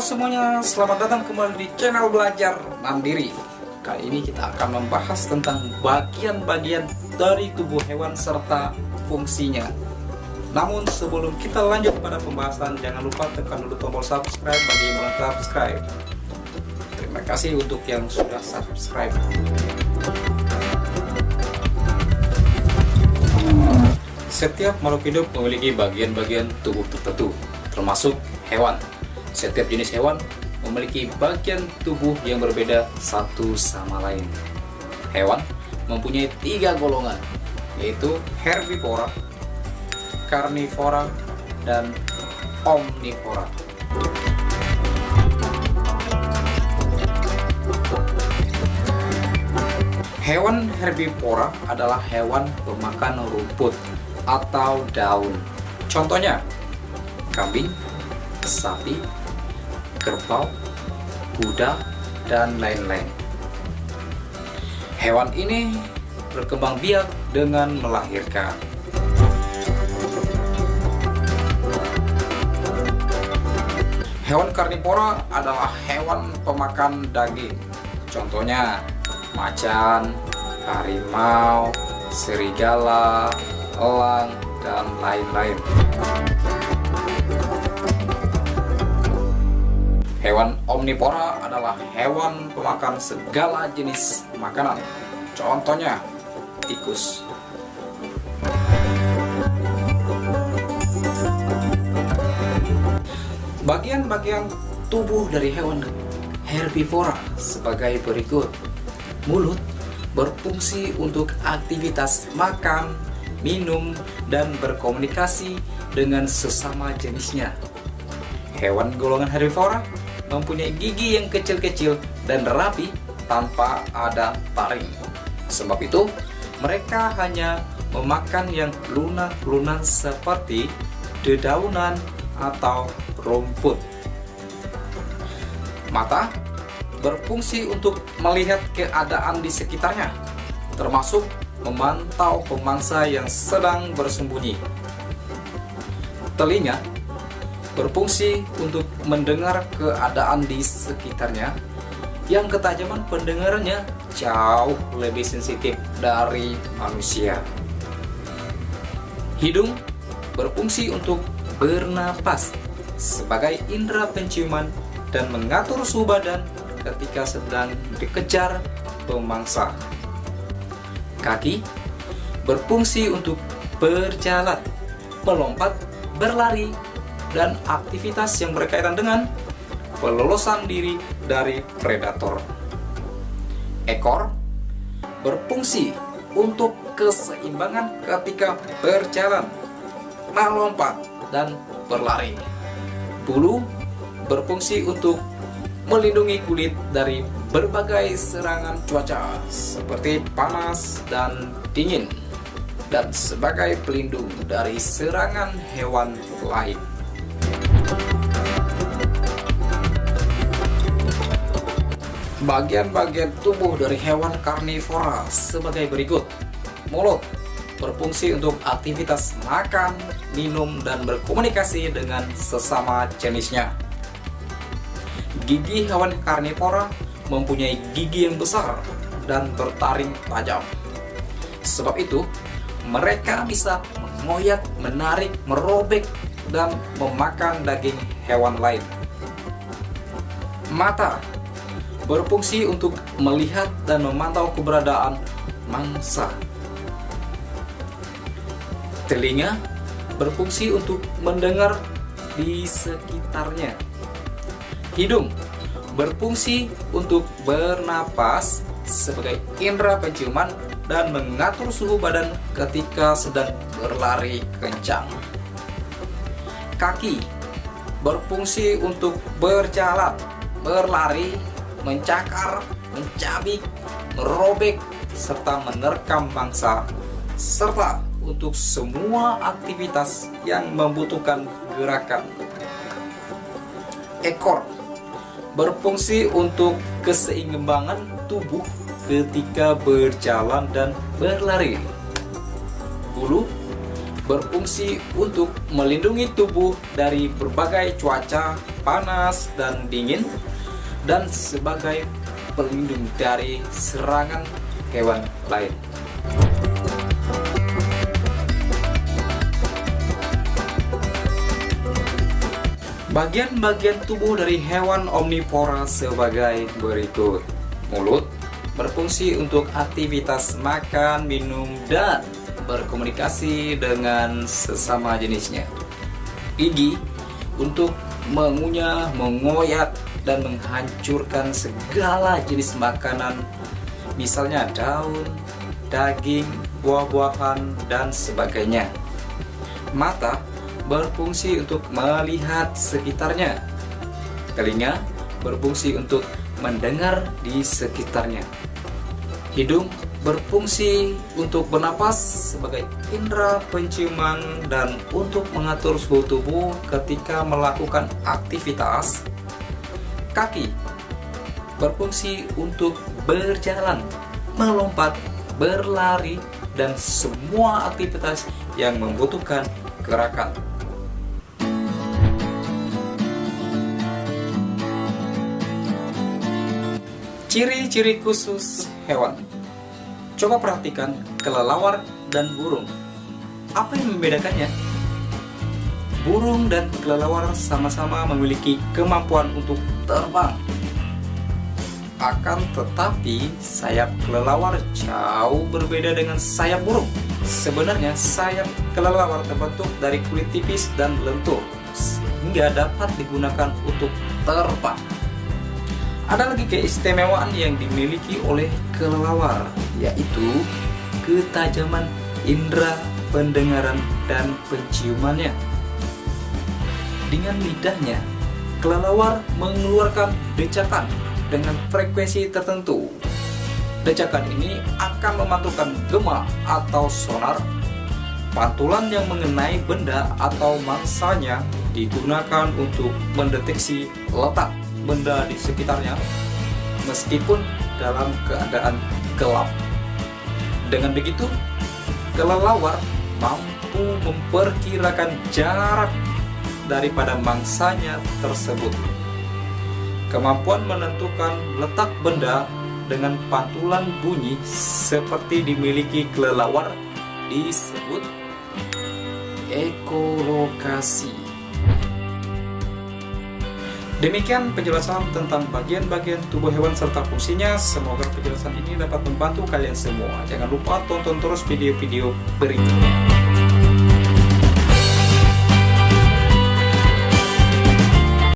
Halo semuanya, selamat datang kembali di channel Belajar Mandiri. Kali ini kita akan membahas tentang bagian-bagian dari tubuh hewan serta fungsinya. Namun sebelum kita lanjut pada pembahasan, jangan lupa tekan dulu tombol subscribe bagi yang belum subscribe. Terima kasih untuk yang sudah subscribe. Setiap makhluk hidup memiliki bagian-bagian tubuh tertentu, termasuk hewan. Setiap jenis hewan memiliki bagian tubuh yang berbeda satu sama lain. Hewan mempunyai 3 golongan, yaitu herbivora, karnivora, dan omnivora. Hewan herbivora adalah hewan pemakan rumput atau daun. Contohnya, kambing, sapi, kerbau, kuda, dan lain-lain. Hewan ini berkembang biak dengan melahirkan. Hewan karnivora adalah hewan pemakan daging. Contohnya, macan, harimau, serigala, elang, dan lain-lain. Hewan omnivora adalah hewan pemakan segala jenis makanan. Contohnya, tikus. Bagian-bagian tubuh dari hewan herbivora sebagai berikut. Mulut berfungsi untuk aktivitas makan, minum, dan berkomunikasi dengan sesama jenisnya. Hewan golongan herbivora mempunyai gigi yang kecil-kecil dan rapi tanpa ada taring. Sebab itu, mereka hanya memakan yang lunak-lunak seperti dedaunan atau rumput. Mata berfungsi untuk melihat keadaan di sekitarnya, termasuk memantau pemangsa yang sedang bersembunyi. Telinga berfungsi untuk mendengar keadaan di sekitarnya, yang ketajaman pendengarannya jauh lebih sensitif dari manusia. Hidung berfungsi untuk bernapas sebagai indera penciuman dan mengatur suhu badan ketika sedang dikejar pemangsa. Kaki berfungsi untuk berjalan, melompat, berlari, dan aktivitas yang berkaitan dengan pelolosan diri dari predator. Ekor berfungsi untuk keseimbangan ketika berjalan, melompat, dan berlari. Bulu berfungsi untuk melindungi kulit dari berbagai serangan cuaca seperti panas dan dingin, dan sebagai pelindung dari serangan hewan lain. Bagian-bagian tubuh dari hewan karnivora sebagai berikut. Mulut berfungsi untuk aktivitas makan, minum, dan berkomunikasi dengan sesama jenisnya. Gigi hewan karnivora mempunyai gigi yang besar dan bertaring tajam. Sebab itu, mereka bisa mengoyak, menarik, merobek, dan memakan daging hewan lain. Mata berfungsi untuk melihat dan memantau keberadaan mangsa. Telinga berfungsi untuk mendengar di sekitarnya. Hidung berfungsi untuk bernapas sebagai indera penciuman dan mengatur suhu badan ketika sedang berlari kencang. Kaki berfungsi untuk berjalan, berlari, mencakar, mencabik, merobek, serta menerkam mangsa, serta untuk semua aktivitas yang membutuhkan gerakan. Ekor berfungsi untuk keseimbangan tubuh ketika berjalan dan berlari. Bulu berfungsi untuk melindungi tubuh dari berbagai cuaca panas dan dingin, dan sebagai pelindung dari serangan hewan lain. Bagian-bagian tubuh dari hewan omnivora sebagai berikut. Mulut berfungsi untuk aktivitas makan, minum, dan berkomunikasi dengan sesama jenisnya. Gigi untuk mengunyah, mengoyak, dan menghancurkan segala jenis makanan, misalnya daun, daging, buah-buahan, dan sebagainya. Mata berfungsi untuk melihat sekitarnya. Telinga berfungsi untuk mendengar di sekitarnya. Hidung berfungsi untuk bernapas sebagai indera penciuman dan untuk mengatur suhu tubuh ketika melakukan aktivitas. Kaki berfungsi untuk berjalan, melompat, berlari, dan semua aktivitas yang membutuhkan gerakan. Ciri-ciri khusus hewan. Coba perhatikan kelelawar dan burung. Apa yang membedakannya? Burung dan kelelawar sama-sama memiliki kemampuan untuk terbang. Akan tetapi, sayap kelelawar jauh berbeda dengan sayap burung. Sebenarnya, sayap kelelawar terbentuk dari kulit tipis dan lentur, sehingga dapat digunakan untuk terbang. Ada lagi keistimewaan yang dimiliki oleh kelelawar, yaitu ketajaman indera pendengaran dan penciumannya. Dengan lidahnya, kelelawar mengeluarkan decakan dengan frekuensi tertentu. Decakan ini akan memantulkan gema atau sonar. Pantulan yang mengenai benda atau mangsanya digunakan untuk mendeteksi letak benda di sekitarnya, meskipun dalam keadaan gelap. Dengan begitu, kelelawar mampu memperkirakan jarak daripada mangsanya tersebut. Kemampuan menentukan letak benda dengan pantulan bunyi seperti dimiliki kelelawar disebut ekolokasi. Demikian penjelasan tentang bagian-bagian tubuh hewan serta fungsinya. Semoga penjelasan ini dapat membantu kalian semua. Jangan lupa tonton terus video-video berikutnya.